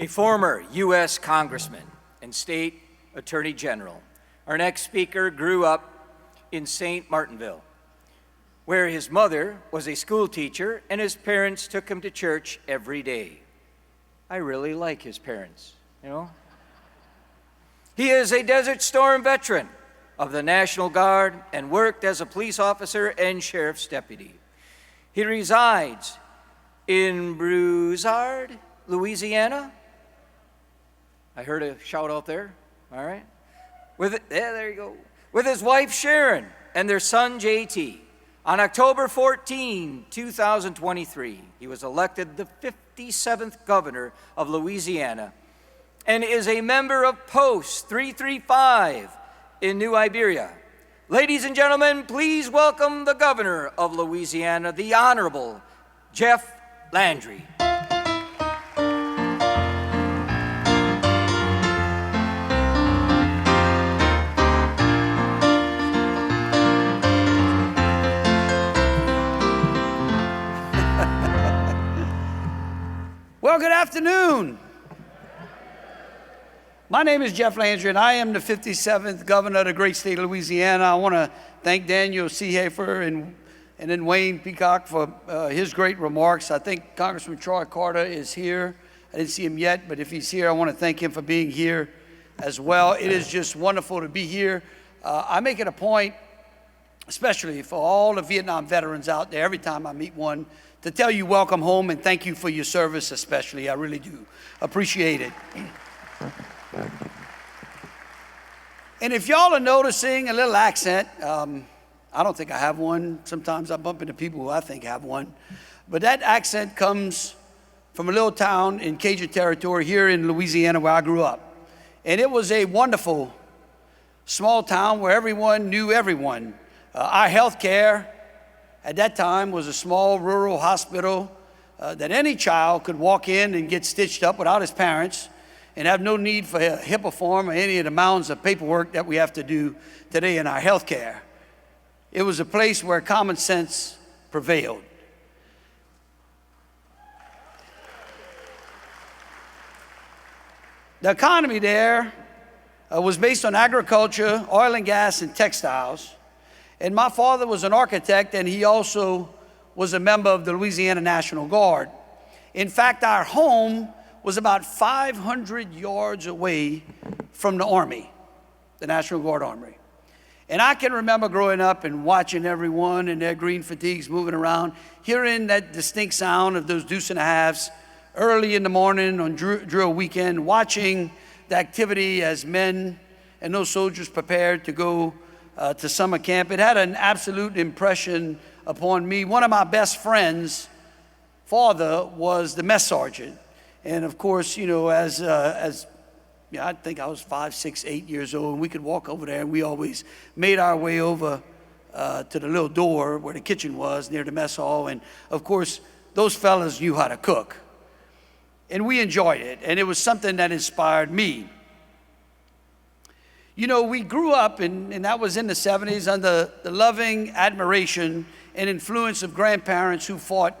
a former U.S. Congressman and State Attorney General. Our next speaker grew up in St. Martinville, where his mother was a school teacher and his parents took him to church every day. I really like his parents, you know. He is a Desert Storm veteran of the National Guard and worked as a police officer and sheriff's deputy. He resides in Broussard, Louisiana. I heard a shout out there, all right. There you go. With his wife Sharon and their son JT. On October 14, 2023, he was elected the 57th governor of Louisiana and is a member of Post 335 in New Iberia. Ladies and gentlemen, please welcome the governor of Louisiana, the Honorable Jeff Landry. Well, good afternoon. My name is Jeff Landry, and I am the 57th governor of the great state of Louisiana. I want to thank Daniel Seehafer and then Wayne Peacock for his great remarks. I think Congressman Troy Carter is here. I didn't see him yet, but if he's here, I want to thank him for being here as well. It is just wonderful to be here. I make it a point, especially for all the Vietnam veterans out there, every time I meet one, to tell you welcome home and thank you for your service especially. I really do appreciate it. And if y'all are noticing a little accent, I don't think I have one. Sometimes I bump into people who I think have one. But that accent comes from a little town in Cajun territory here in Louisiana where I grew up. And it was a wonderful small town where everyone knew everyone. Our health care at that time was a small rural hospital that any child could walk in and get stitched up without his parents and have no need for HIPAA form or any of the mounds of paperwork that we have to do today in our health care. It was a place where common sense prevailed. The economy there was based on agriculture, oil and gas, and textiles. And my father was an architect, and he also was a member of the Louisiana National Guard. In fact, our home was about 500 yards away from the Army, the National Guard Army. And I can remember growing up and watching everyone in their green fatigues moving around, hearing that distinct sound of those deuce and a halves early in the morning on drill weekend, watching the activity as men and those soldiers prepared to go to summer camp. It had an absolute impression upon me. One of my best friends' father was the mess sergeant. And of course, you know, I think I was 5, 6, 8 years old, and we could walk over there, and we always made our way over to the little door where the kitchen was near the mess hall. And of course, those fellas knew how to cook. And we enjoyed it, and it was something that inspired me. You know, we grew up, and that was in the 70s, under the loving admiration and influence of grandparents who fought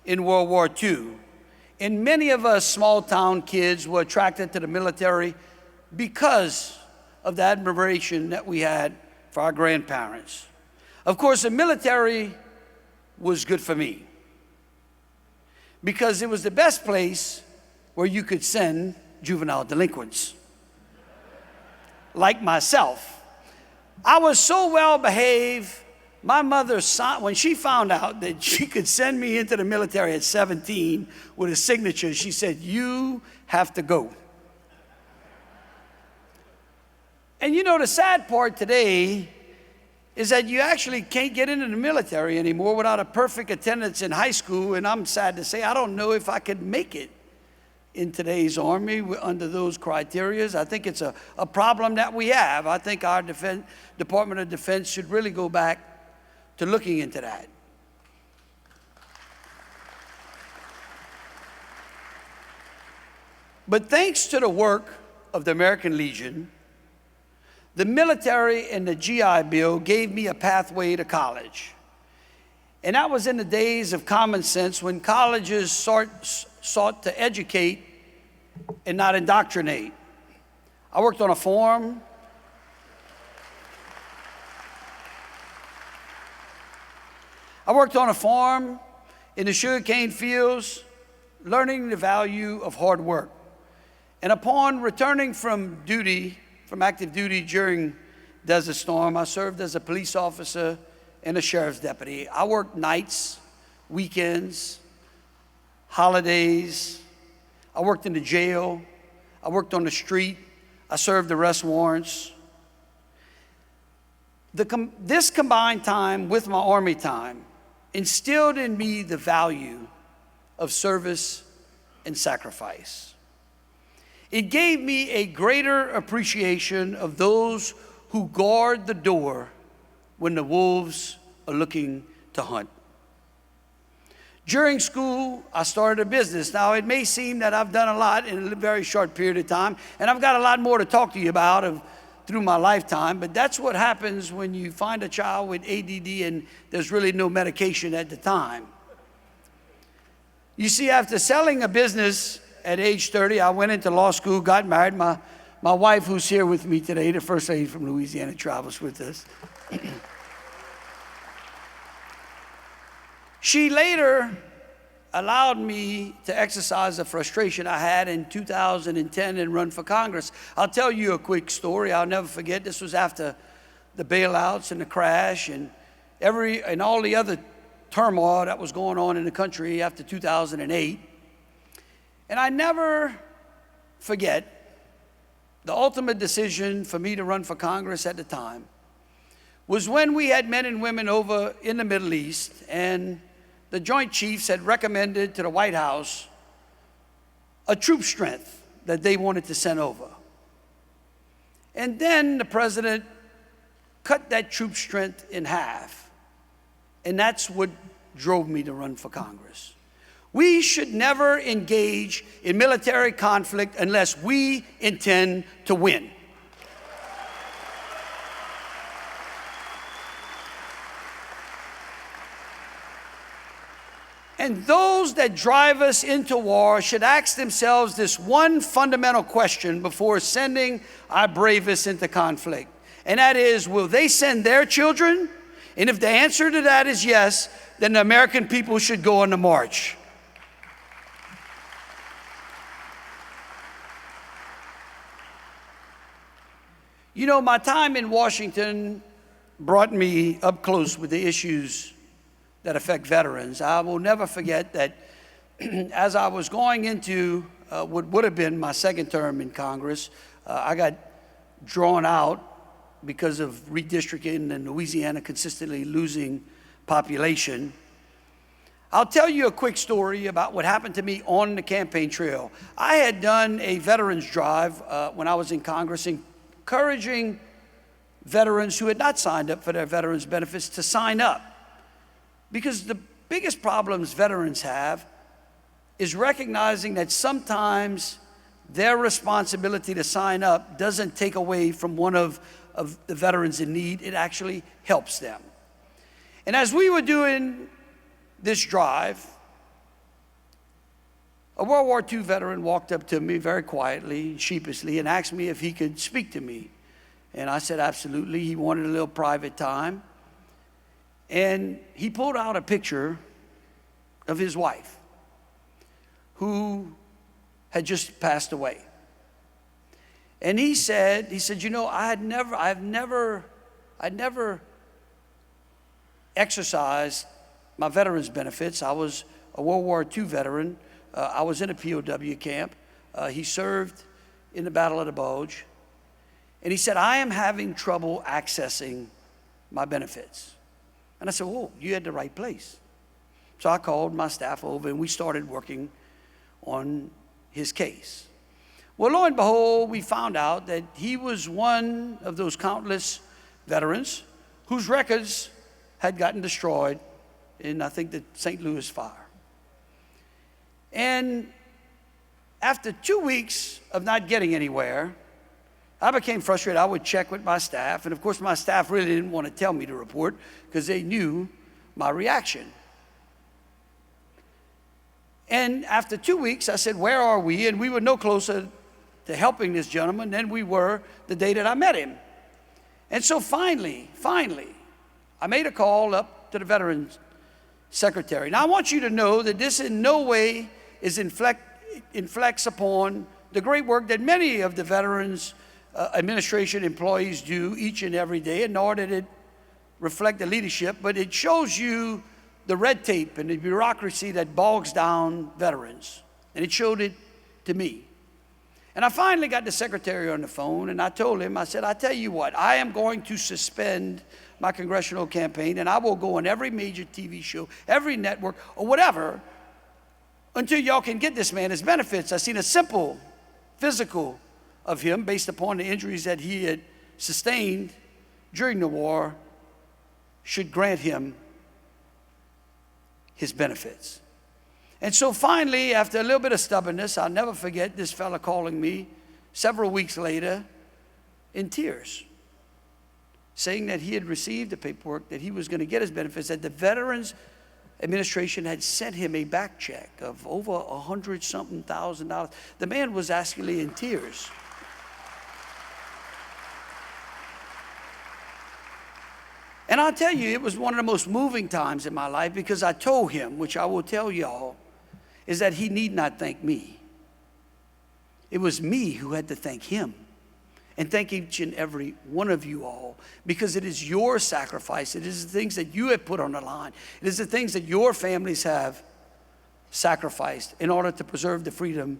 in World War II. And many of us small-town kids were attracted to the military because of the admiration that we had for our grandparents. Of course, the military was good for me because it was the best place where you could send juvenile delinquents like myself. I was so well behaved, my mother, when she found out that she could send me into the military at 17 with a signature, she said, "You have to go." And you know, the sad part today is that you actually can't get into the military anymore without a perfect attendance in high school, and I'm sad to say I don't know if I could make it in today's Army under those criteria. I think it's a problem that we have. I think our Department of Defense should really go back to looking into that. But thanks to the work of the American Legion, the military and the GI Bill gave me a pathway to college. And that was in the days of common sense when colleges sought to educate and not indoctrinate. I worked on a farm. I worked on a farm in the sugarcane fields, learning the value of hard work. And upon returning from active duty during Desert Storm, I served as a police officer and a sheriff's deputy. I worked nights, weekends, holidays. I worked in the jail. I worked on the street. I served arrest warrants. This combined time with my Army time instilled in me the value of service and sacrifice. It gave me a greater appreciation of those who guard the door when the wolves are looking to hunt. During school, I started a business. Now, it may seem that I've done a lot in a very short period of time, and I've got a lot more to talk to you about through my lifetime, but that's what happens when you find a child with ADD and there's really no medication at the time. You see, after selling a business at age 30, I went into law school, got married. My wife, who's here with me today, the first lady from Louisiana, travels with us. She later allowed me to exercise the frustration I had in 2010 and run for Congress. I'll tell you a quick story I'll never forget. This was after the bailouts and the crash and all the other turmoil that was going on in the country after 2008. And I never forget the ultimate decision for me to run for Congress at the time was when we had men and women over in the Middle East, and the Joint Chiefs had recommended to the White House a troop strength that they wanted to send over. And then the president cut that troop strength in half. And that's what drove me to run for Congress. We should never engage in military conflict unless we intend to win. And those that drive us into war should ask themselves this one fundamental question before sending our bravest into conflict. And that is, will they send their children? And if the answer to that is yes, then the American people should go on the march. You know, my time in Washington brought me up close with the issues that affect veterans. I will never forget that as I was going into what would have been my second term in Congress, I got drawn out because of redistricting and Louisiana consistently losing population. I'll tell you a quick story about what happened to me on the campaign trail. I had done a veterans drive when I was in Congress, encouraging veterans who had not signed up for their veterans benefits to sign up. Because the biggest problems veterans have is recognizing that sometimes their responsibility to sign up doesn't take away from one of the veterans in need. It actually helps them. And as we were doing this drive, a World War II veteran walked up to me very quietly, sheepishly, and asked me if he could speak to me. And I said, absolutely. He wanted a little private time. And he pulled out a picture of his wife, who had just passed away. And he said, you know, I've never exercised my veterans benefits. I was a World War II veteran. I was in a POW camp. He served in the Battle of the Bulge. And he said, I am having trouble accessing my benefits. And I said, oh, you had the right place. So I called my staff over and we started working on his case. Well, lo and behold, we found out that he was one of those countless veterans whose records had gotten destroyed in, I think, the St. Louis fire. And after 2 weeks of not getting anywhere, I became frustrated. I would check with my staff, and of course my staff really didn't want to tell me to report because they knew my reaction. And after 2 weeks, I said, where are we? And we were no closer to helping this gentleman than we were the day that I met him. And so finally, I made a call up to the Veterans Secretary. Now, I want you to know that this in no way inflects upon the great work that many of the Veterans Administration employees do each and every day, and nor did it reflect the leadership, but it shows you the red tape and the bureaucracy that bogs down veterans. And it showed it to me. And I finally got the secretary on the phone, and I told him, I said, I tell you what, I am going to suspend my congressional campaign, and I will go on every major TV show, every network, or whatever, until y'all can get this man his benefits. I seen a simple physical of him based upon the injuries that he had sustained during the war should grant him his benefits. And so finally, after a little bit of stubbornness, I'll never forget this fella calling me several weeks later in tears, saying that he had received the paperwork, that he was going to get his benefits, that the Veterans Administration had sent him a back check of over $100-something thousand. The man was actually in tears. And I'll tell you, it was one of the most moving times in my life, because I told him, which I will tell y'all, is that he need not thank me. It was me who had to thank him. And thank each and every one of you all, because it is your sacrifice. It is the things that you have put on the line. It is the things that your families have sacrificed in order to preserve the freedom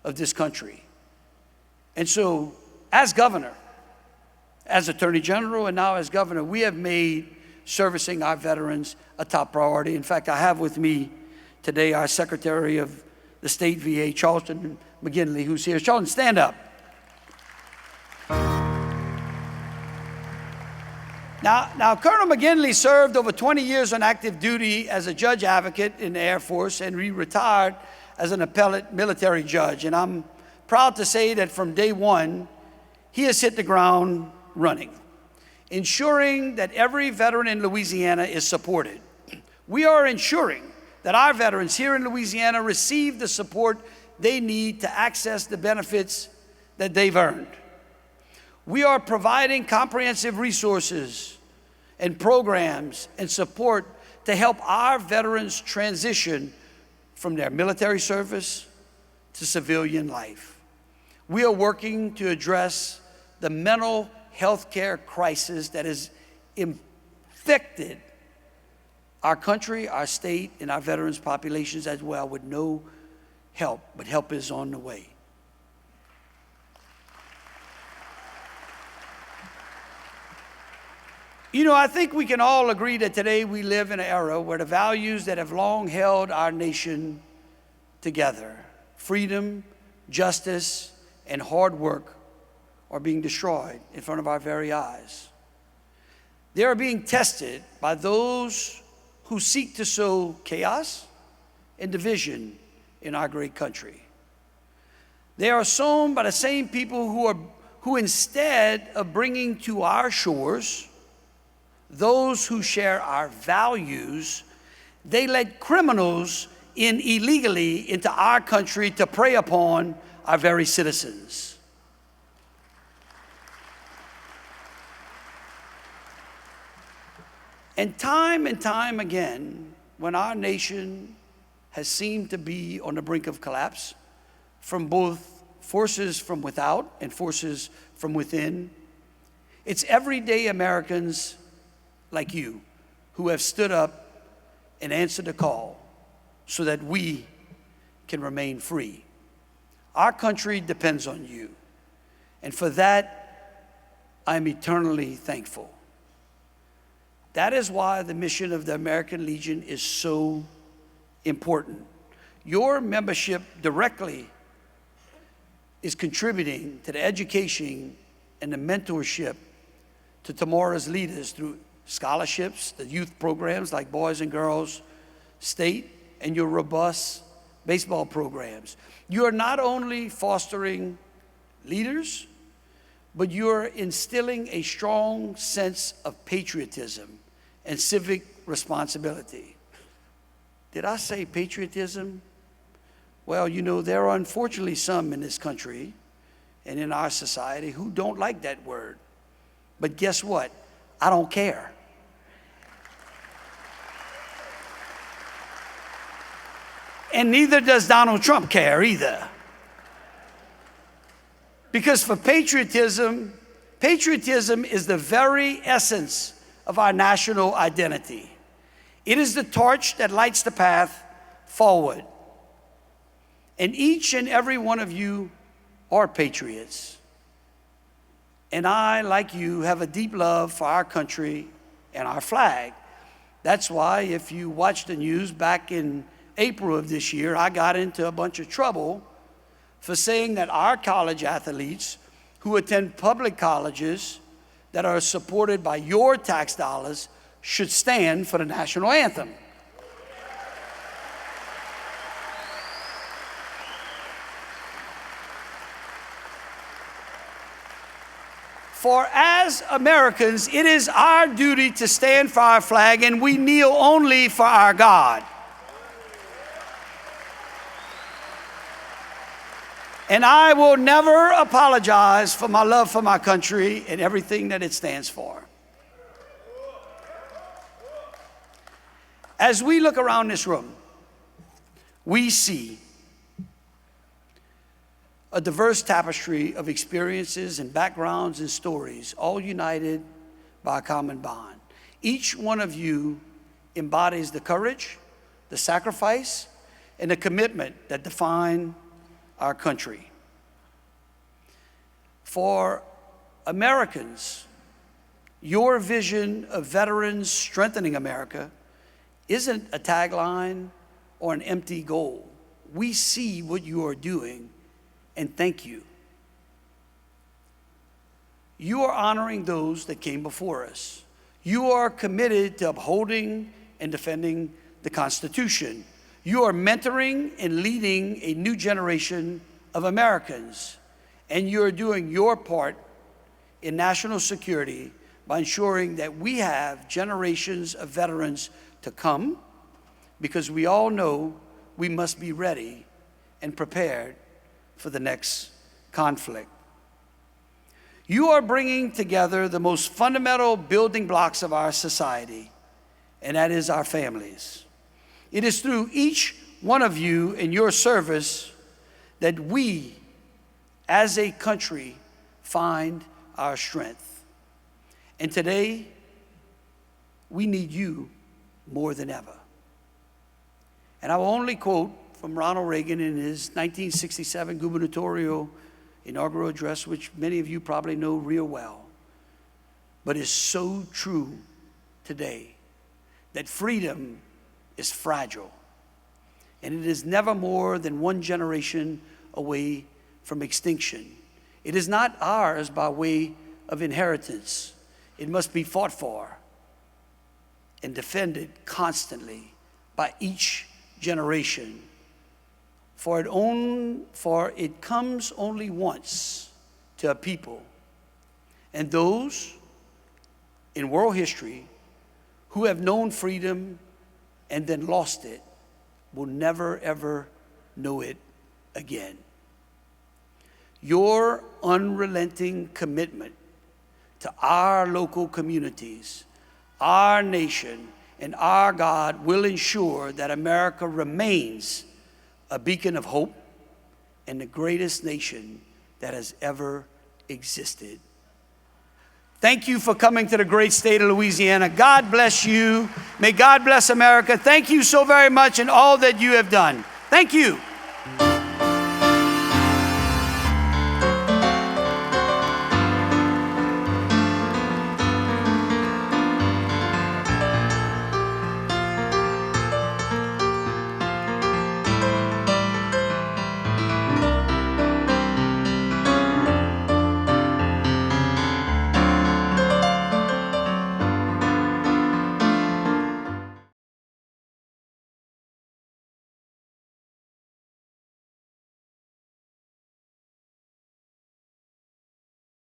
of this country. And so, as governor, as Attorney General, and now as governor, we have made servicing our veterans a top priority. In fact, I have with me today our Secretary of the State VA, Charlton McGinley, who's here. Charlton, stand up. Now, Colonel McGinley served over 20 years on active duty as a judge advocate in the Air Force, and he retired as an appellate military judge. And I'm proud to say that from day one, he has hit the ground running, ensuring that every veteran in Louisiana is supported. We are ensuring that our veterans here in Louisiana receive the support they need to access the benefits that they've earned. We are providing comprehensive resources and programs and support to help our veterans transition from their military service to civilian life. We are working to address the mental health care crisis that has infected our country, our state, and our veterans populations as well, with no help, but help is on the way. You know, I think we can all agree that today we live in an era where the values that have long held our nation together, freedom, justice, and hard work, are being destroyed in front of our very eyes. They are being tested by those who seek to sow chaos and division in our great country. They are sown by the same people who instead of bringing to our shores those who share our values, they let criminals in illegally into our country to prey upon our very citizens. And time again, when our nation has seemed to be on the brink of collapse from both forces from without and forces from within, it's everyday Americans like you who have stood up and answered the call so that we can remain free. Our country depends on you, and for that, I'm eternally thankful. That is why the mission of the American Legion is so important. Your membership directly is contributing to the education and the mentorship to tomorrow's leaders through scholarships, the youth programs like Boys and Girls State, and your robust baseball programs. You are not only fostering leaders, but you're instilling a strong sense of patriotism and civic responsibility. Did I say patriotism Well, you know, there are unfortunately some in this country and in our society who don't like that word. But guess what? I don't care. And neither does Donald Trump care either. Because for patriotism is the very essence of our national identity. It is the torch that lights the path forward. And each and every one of you are patriots. And I, like you, have a deep love for our country and our flag. That's why if you watch the news back in April of this year, I got into a bunch of trouble for saying that our college athletes who attend public colleges that are supported by your tax dollars should stand for the national anthem. For as Americans, it is our duty to stand for our flag, and we kneel only for our God. And I will never apologize for my love for my country and everything that it stands for. As we look around this room, we see a diverse tapestry of experiences and backgrounds and stories, all united by a common bond. Each one of you embodies the courage, the sacrifice, and the commitment that define our country. For Americans, your vision of veterans strengthening America isn't a tagline or an empty goal. We see what you are doing, and thank you. You are honoring those that came before us. You are committed to upholding and defending the Constitution. You are mentoring and leading a new generation of Americans, and you are doing your part in national security by ensuring that we have generations of veterans to come, because we all know we must be ready and prepared for the next conflict. You are bringing together the most fundamental building blocks of our society, and that is our families. It is through each one of you in your service that we, as a country, find our strength. And today, we need you more than ever. And I will only quote from Ronald Reagan in his 1967 gubernatorial inaugural address, which many of you probably know real well, but is so true today, that freedom is fragile, and it is never more than one generation away from extinction. It is not ours by way of inheritance. It must be fought for and defended constantly by each generation. For it comes only once to a people, and those in world history who have known freedom and then lost it will never ever know it again. Your unrelenting commitment to our local communities, our nation, and our God will ensure that America remains a beacon of hope and the greatest nation that has ever existed. Thank you for coming to the great state of Louisiana. God bless you. May God bless America. Thank you so very much in all that you have done. Thank you.